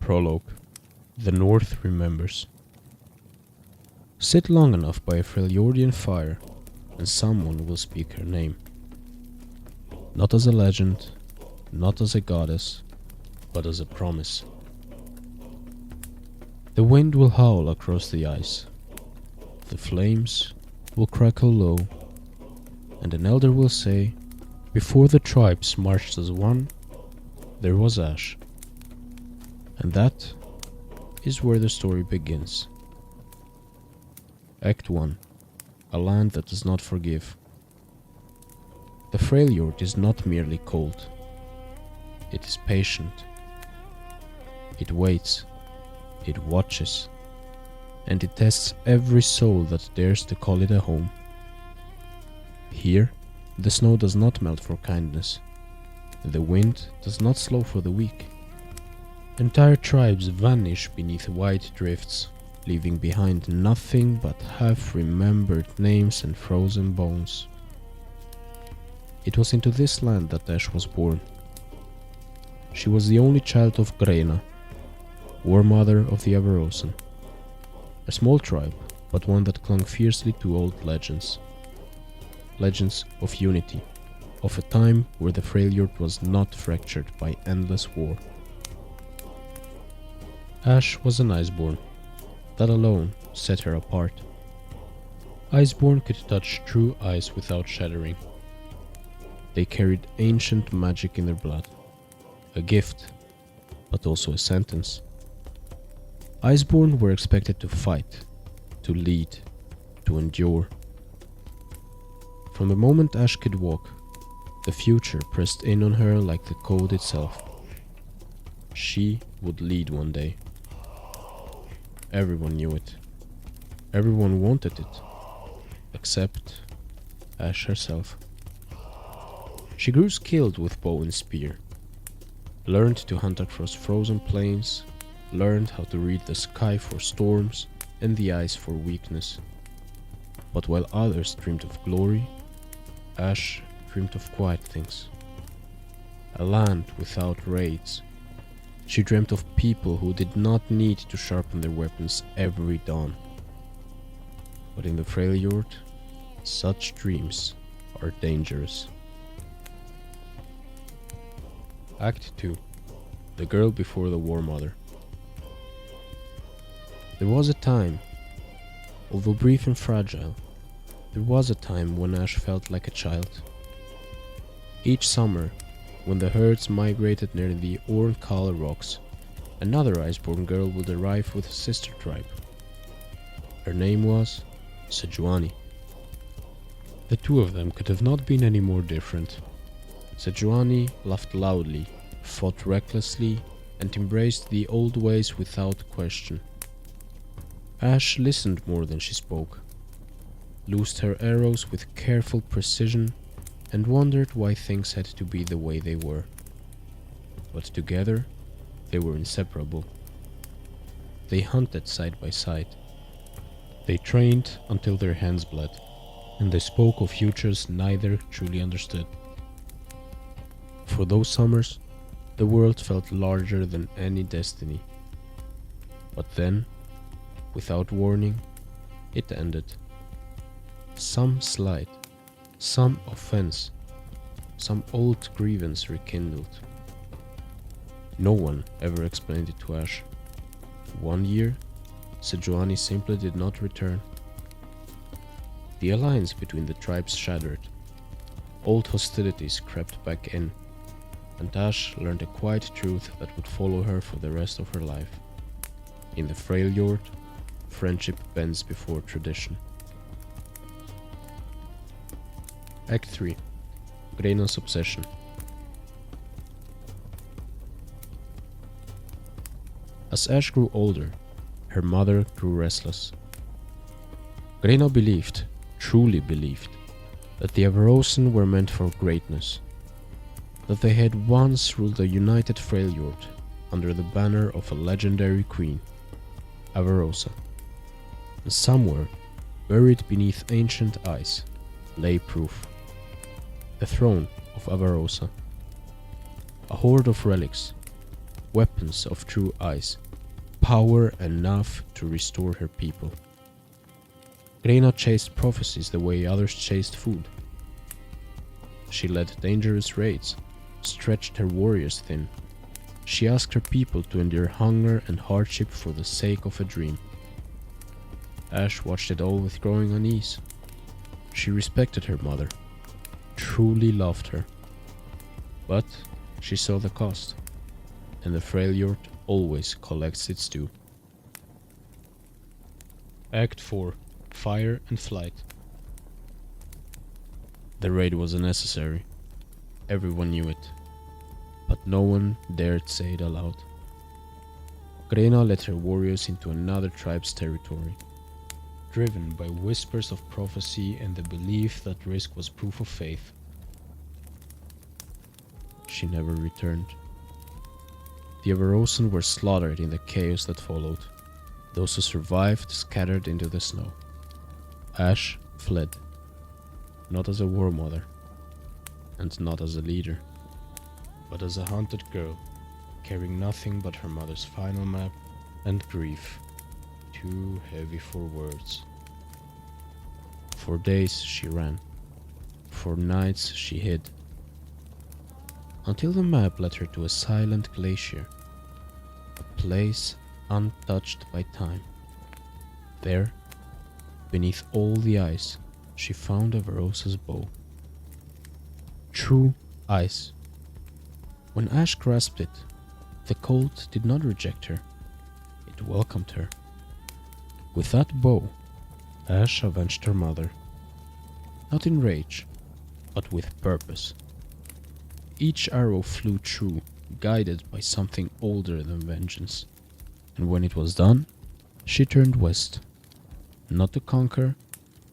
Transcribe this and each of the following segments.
Prologue. The North remembers. Sit long enough by a Freljordian fire, and someone will speak her name. Not as a legend, not as a goddess, but as a promise. The wind will howl across the ice. The flames will crackle low, and an elder will say, before the tribes marched as one, there was Ashe. And that is where the story begins. Act 1. A land that does not forgive. The Freljord is not merely cold. It is patient. It waits. It watches. And it tests every soul that dares to call it a home. Here, the snow does not melt for kindness. The wind does not slow for the weak. Entire tribes vanish beneath white drifts, leaving behind nothing but half-remembered names and frozen bones. It was into this land that Ashe was born. She was the only child of Grena, WARMOTHER of the Freljold, a small tribe, but one that clung fiercely to old legends. Legends of unity, of a time where the Freljord was not fractured by endless war. Ashe was an Iceborn. That alone set her apart. Iceborn could touch true ice without shattering. They carried ancient magic in their blood. A gift, but also a sentence. Iceborn were expected to fight, to lead, to endure. From the moment Ashe could walk, the future pressed in on her like the code itself. She would lead one day. Everyone knew it. Everyone wanted it, except Ashe herself. She grew skilled with bow and spear, learned to hunt across frozen plains, learned how to read the sky for storms and the ice for weakness. But while others dreamed of glory, Ashe dreamed of quiet things. A land without raids. She dreamt of people who did not need to sharpen their weapons every dawn. But in the Freljord, such dreams are dangerous. Act 2. The Girl Before the WARMOTHER. There was a time, although brief and fragile, there was a time when Ashe felt like a child. Each summer, when the herds migrated near the Ornkal rocks, another Iceborn girl would arrive with a sister tribe. Her name was Sejuani. The two of them could have not been any more different. Sejuani laughed loudly, fought recklessly, and embraced the old ways without question. Ashe listened more than she spoke, loosed her arrows with careful precision, and wondered why things had to be the way they were. But together, they were inseparable. They hunted side by side. They trained until their hands bled, and they spoke of futures neither truly understood. For those summers, the world felt larger than any destiny. But then, without warning, it ended. Some slight, some offense, some old grievance rekindled. No one ever explained it to Ashe. One year, Sejuani simply did not return. The alliance between the tribes shattered. Old hostilities crept back in, and Ashe learned a quiet truth that would follow her for the rest of her life. In the Freljord, friendship bends before tradition. Act 3. Grena's Obsession. As Ashe grew older, her mother grew restless. Grena believed, truly believed, that the Freljold were meant for greatness, that they had once ruled a united Freljord under the banner of a legendary queen, Averossa. And somewhere, buried beneath ancient ice, lay proof. The throne of Averossa. A hoard of relics, weapons of true ice, power enough to restore her people. Grena chased prophecies the way others chased food. She led dangerous raids, stretched her warriors thin. She asked her people to endure hunger and hardship for the sake of a dream. Ashe watched it all with growing unease. She respected her mother, truly loved her. But she saw the cost, and the Freljord always collects its due. Act 4. Fire and Flight. The raid was unnecessary. Everyone knew it, but no one dared say it aloud. Grena led her warriors into another tribe's territory, driven by whispers of prophecy and the belief that risk was proof of faith. She never returned. The Avarosan were slaughtered in the chaos that followed. Those who survived scattered into the snow. Ashe fled, not as a war mother, and not as a leader, but as a hunted girl, carrying nothing but her mother's final map and grief, too heavy for words. For days she ran, for nights she hid, until the map led her to a silent glacier, a place untouched by time. There, beneath all the ice, she found Avarosa's bow. True ice. When Ashe grasped it, the cold did not reject her, it welcomed her. With that bow, Ashe avenged her mother, not in rage, but with purpose. Each arrow flew true, guided by something older than vengeance. And when it was done, she turned west, not to conquer,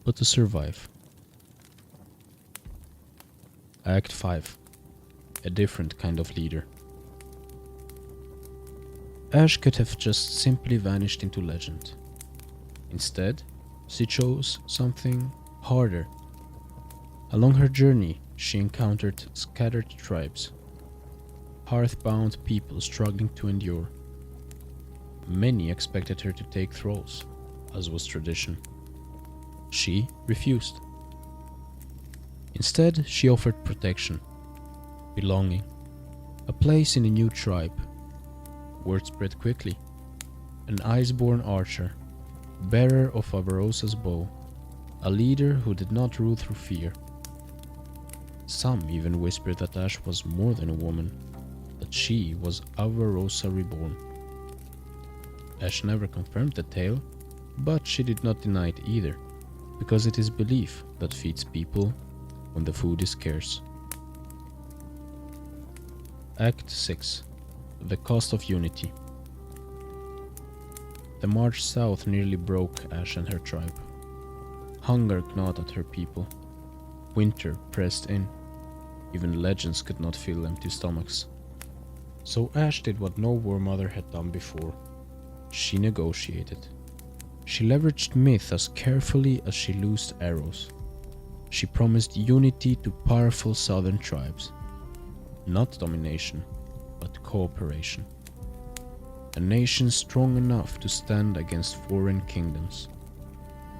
but to survive. Act 5. A different kind of leader. Ashe could have just simply vanished into legend. Instead, she chose something harder. Along her journey, she encountered scattered tribes, hearth-bound people struggling to endure. Many expected her to take thralls, as was tradition. She refused. Instead, she offered protection, belonging, a place in a new tribe. Word spread quickly. An iceborn archer, bearer of Avarosa's bow, a leader who did not rule through fear. Some even whispered that Ashe was more than a woman, that she was Avarosa reborn. Ashe never confirmed the tale, but she did not deny it either, because it is belief that feeds people when the food is scarce. Act 6. The Cost of Unity. The march south nearly broke Ashe and her tribe. Hunger gnawed at her people. Winter pressed in. Even legends could not fill empty stomachs. So Ashe did what no war mother had done before. She negotiated. She leveraged myth as carefully as she loosed arrows. She promised unity to powerful southern tribes. Not domination, but cooperation. A nation strong enough to stand against foreign kingdoms.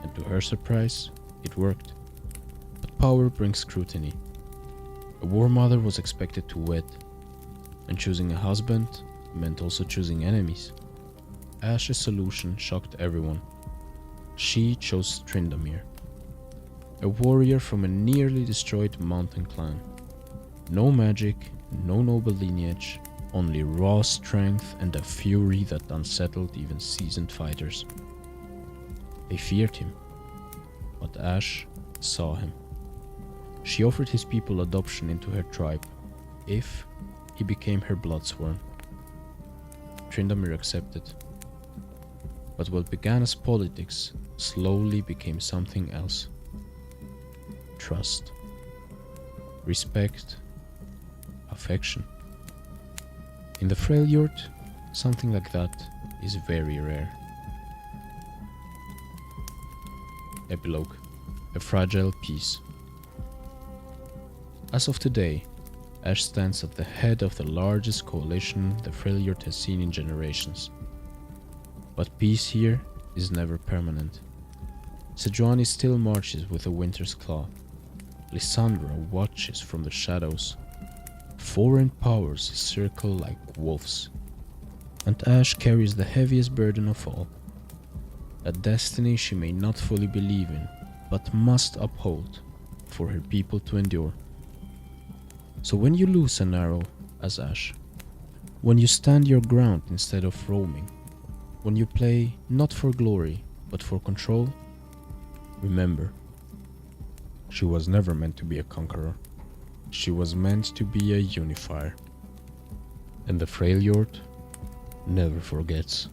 And to her surprise, it worked. But power brings scrutiny. A war mother was expected to wed, and choosing a husband meant also choosing enemies. Ashe's solution shocked everyone. She chose Tryndamere, a warrior from a nearly destroyed mountain clan. No magic, no noble lineage, only raw strength and a fury that unsettled even seasoned fighters. They feared him, but Ashe saw him. She offered his people adoption into her tribe, if he became her bloodsworn. Tryndamere accepted. But what began as politics slowly became something else. Trust, respect, affection. In the Freljord, something like that is very rare. Epilogue. A fragile peace. As of today, Ashe stands at the head of the largest coalition the Freljord has seen in generations. But peace here is never permanent. Sejuani still marches with the Winter's Claw. Lysandra watches from the shadows. Foreign powers circle like wolves. And Ashe carries the heaviest burden of all. A destiny she may not fully believe in, but must uphold for her people to endure. So when you lose an arrow as Ashe, when you stand your ground instead of roaming, when you play not for glory but for control, remember, she was never meant to be a conqueror. She was meant to be a unifier. And the Freljord never forgets.